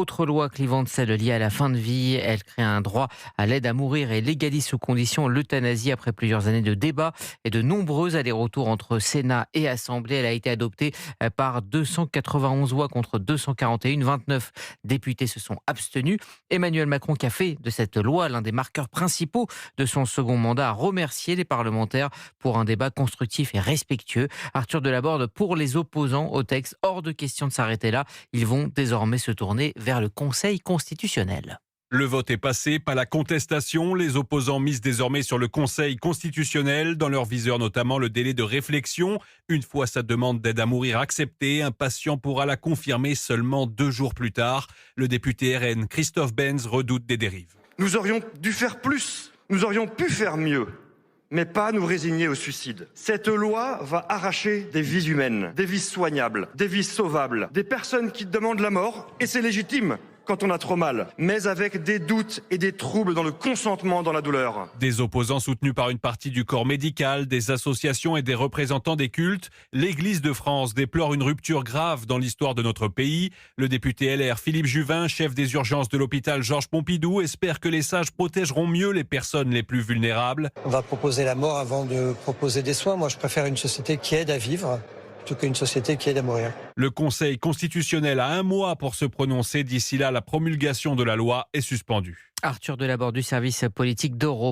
Autre loi clivante, celle liée à la fin de vie. Elle crée un droit à l'aide à mourir et légalise sous condition l'euthanasie après plusieurs années de débats et de nombreux allers-retours entre Sénat et Assemblée. Elle a été adoptée par 291 voix contre 241. 29 députés se sont abstenus. Emmanuel Macron, qui a fait de cette loi l'un des marqueurs principaux de son second mandat, a remercié les parlementaires pour un débat constructif et respectueux. Arthur Delaborde, pour les opposants au texte, hors de question de s'arrêter là. Ils vont désormais se tourner vers le Conseil constitutionnel. Le vote est passé, pas la contestation. Les opposants misent désormais sur le Conseil constitutionnel, dans leur viseur notamment le délai de réflexion. Une fois sa demande d'aide à mourir acceptée, un patient pourra la confirmer seulement 2 jours plus tard. Le député RN Christophe Benz redoute des dérives. Nous aurions dû faire plus, nous aurions pu faire mieux, mais pas nous résigner au suicide. Cette loi va arracher des vies humaines, des vies soignables, des vies sauvables, des personnes qui demandent la mort, et c'est légitime quand on a trop mal, mais avec des doutes et des troubles dans le consentement dans la douleur. Des opposants soutenus par une partie du corps médical, des associations et des représentants des cultes, l'Église de France déplore une rupture grave dans l'histoire de notre pays. Le député LR Philippe Juvin, chef des urgences de l'hôpital Georges Pompidou, espère que les sages protégeront mieux les personnes les plus vulnérables. On va proposer la mort avant de proposer des soins. Moi, je préfère une société qui aide à vivre plutôt qu'une société qui aide à mourir. Le Conseil constitutionnel a 1 mois pour se prononcer. D'ici là, la promulgation de la loi est suspendue. Arthur Delaborde du service politique d'Europe.